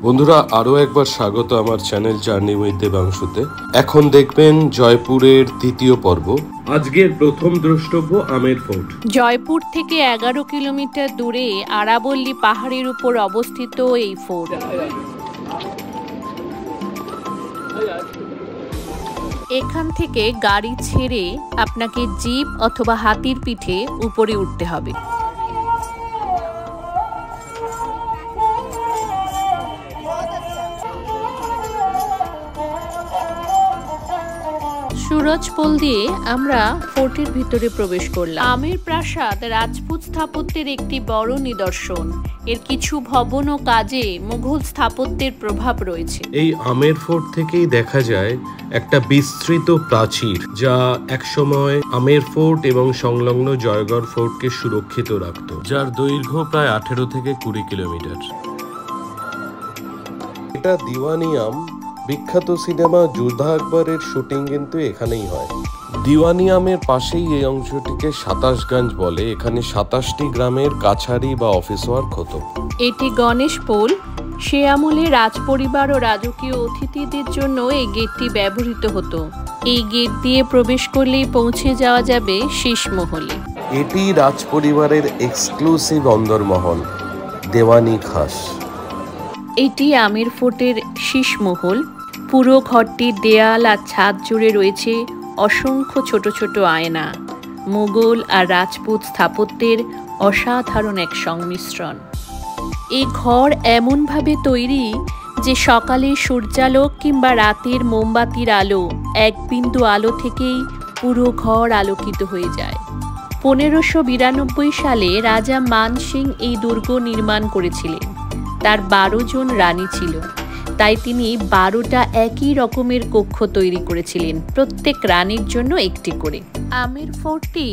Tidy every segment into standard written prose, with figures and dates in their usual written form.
বন্ধুরা আরো একবার স্বাগত আমার চ্যানেল জার্নি উইথ দেবাংশুতে। এখন দেখবেন জয়পুরের দ্বিতীয় পর্ব। আজকের প্রথম দ্রষ্টব্য আমের ফোর্ট। জয়পুর থেকে 11 কিলোমিটার দূরে আরাবল্লী পাহাড়ের উপর অবস্থিত এই ফোর্ট। এখান থেকে গাড়ি ছেড়ে আপনাকে জিপ অথবা হাতির পিঠে উপরে উঠতে হবে। সুরজপোল দিয়ে আমরা ফোর্টের ভিতরে প্রবেশ করলাম। আমের প্রাসাদ রাজপুত স্থাপত্যের একটি বড় নিদর্শন। এর কিছু ভবন ও কাজে মুঘল স্থাপত্যের প্রভাব রয়েছে। এই আমের ফোর্ট থেকেই দেখা যায় একটা বিস্তৃত প্রাচীর, যা একসময় আমের ফোর্ট এবং সংলগ্ন জয়গড় ফোর্টকে সুরক্ষিত রাখত, যার দৈর্ঘ্য প্রায় 18 থেকে 20 কিলোমিটার। এটা দিওয়ানি আম। বিখ্যাত সিনেমা যোদ্ধা আকবরের শুটিং কিন্তু এখানেই হয়। দিওয়ানি আমের পাশেই এই অংশটিকে 27গঞ্জ বলে। এখানে 27টি গ্রামের কাছারি বা অফিস ওয়ার্ক হতো। এটি গণেশ পোল। সে আমলে রাজপরিবার ও রাজকীয় অতিথিদের জন্য এই গেটটি ব্যবহৃত হতো। এই গেট দিয়ে প্রবেশ করলেই পৌঁছে যাওয়া যাবে শীষমহলে। এটি রাজপরিবারের এক্সক্লুসিভ অন্দরমহল, দেওয়ানি খাস। এটি আমের ফোর্টের শীষমহল। পুরো ঘরটির দেয়াল আর ছাদ জুড়ে রয়েছে অসংখ্য ছোট ছোট আয়না। মুঘল আর রাজপুত স্থাপত্যের অসাধারণ এক সংমিশ্রণ। এই ঘর এমনভাবে তৈরি যে সকালে সূর্যালোক কিংবা রাতের মোমবাতির আলো, এক বিন্দু আলো থেকেই পুরো ঘর আলোকিত হয়ে যায়। 1592 সালে রাজা মান সিং এই দুর্গ নির্মাণ করেছিলেন। তার 12 জন রানী ছিল, তাই তিনি 12টা একই রকমের কক্ষ তৈরি করেছিলেন, প্রত্যেক রানীর জন্য একটি করে। আমের ফোর্টটি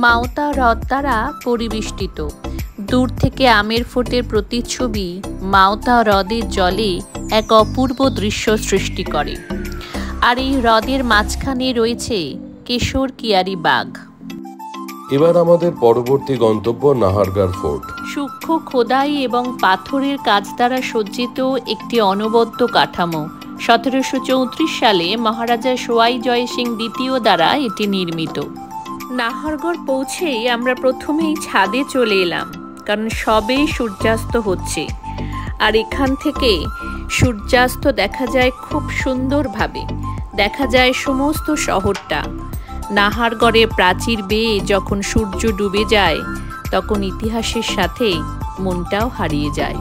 মাওতা হ্রদ দ্বারা পরিবেষ্টিত। দূর থেকে আমের ফোর্টের প্রতিচ্ছবি মাওতা হ্রদের জলে এক অপূর্ব দৃশ্য সৃষ্টি করে। আর এই হ্রদের মাঝখানে রয়েছে কেশর কিয়ারি বাগ। এবার আমাদের পরবর্তী গন্তব্য নাহারগড় ফোর্ট। সূক্ষ্ম খোদাই এবং পাথরের কাজ দ্বারা সজ্জিত একটি অনবদ্য কাঠামো। 1734 সালে মহারাজা সোয়াই জয় সিং দ্বিতীয় দ্বারা এটি নির্মিত। নাহারগড় পৌঁছেই আমরা প্রথমেই ছাদে চলে এলাম, কারণ সবেই সূর্যাস্ত হচ্ছে। আর এখান থেকে সূর্যাস্ত দেখা যায় খুব সুন্দরভাবে। দেখা যায় সমস্ত শহরটা। নাহারগড়ের প্রাচীর বেয়ে যখন সূর্য ডুবে যায়, তখন ইতিহাসের সাথে মনটাও হারিয়ে যায়।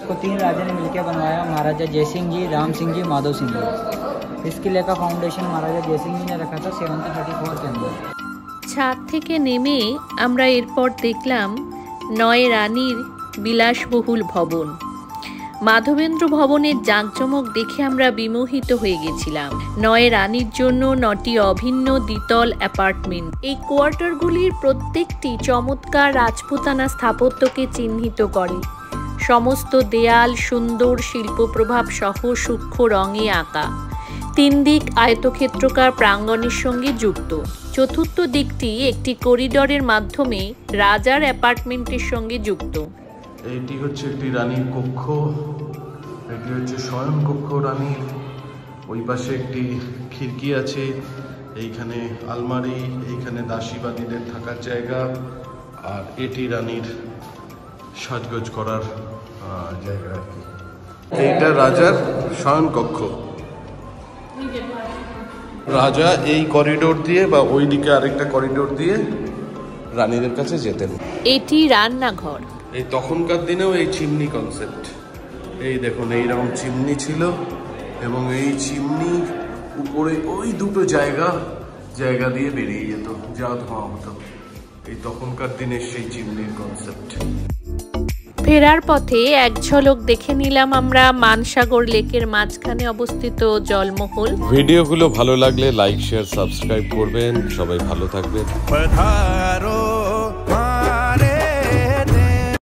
को 3 राजा ने मिलकर बनवाया, महाराजा जय सिंह जी, राम सिंह जी, माधव सिंह जी। इस किले का फाउंडेशन महाराजा जय सिंह जी ने रखा था 1734 के अंदर। ছাদ থেকে নেমে আমরা এরপর দেখলাম 9 রানীর বিলাসবহুল ভবন। মাধবেন্দ্র ভবনের জাঁকজমক দেখে আমরা বিমোহিত হয়ে গেছিলাম। 9 রানীর জন্য 9টি অভিন্ন দ্বিতল অ্যাপার্টমেন্ট। এই কোয়ার্টারগুলির প্রত্যেকটি চমৎকার রাজপুতানা স্থাপত্যকে চিহ্নিত করে। সমস্ত দেয়াল সুন্দর শিল্পপ্রভাব সহ সূক্ষ্ম রঙে আঁকা। 3 দিক আয়তক্ষেত্রাকার প্রাঙ্গণের সঙ্গে যুক্ত। চতুর্থ দিকটি একটি করিডোরের মাধ্যমে রাজার অ্যাপার্টমেন্টের সঙ্গে যুক্ত। এইটি হচ্ছে একটি রানীর কক্ষ। এটি হচ্ছে শয়ন কক্ষ রানীর। ওই পাশে একটি খিড়কি আছে, এইখানে আলমারি, এইখানে দাসীবাদীদের থাকার জায়গা। আর এটি রানীর সাজগোজ করার জায়গা আর কি। এইটা রাজার শয়ন কক্ষ। রাজা এই করিডোর দিয়ে বা ওই দিকে আরেকটা করিডোর দিয়ে রানীদের কাছে যেতেন। এটি রান্নাঘর। এই তখনকার দিনেও এই চিমনি কনসেপ্ট। এই দেখুন এইরকম চিমনি ছিল, এবং এই চিমনি উপরে ওই দুটো জায়গা দিয়ে বেরিয়ে যেত, যা ধোঁয়া হতো। এই তখনকার দিনের সেই চিমনির কনসেপ্ট। ফেরার পথে এক ঝলক দেখে নিলাম আমরা মানসাগর লেকের মাঝখানে অবস্থিত জলমহল। ভিডিওগুলো ভালো লাগলে লাইক, শেয়ার, সাবস্ক্রাইব করবেন। সবাই ভালো থাকবেন।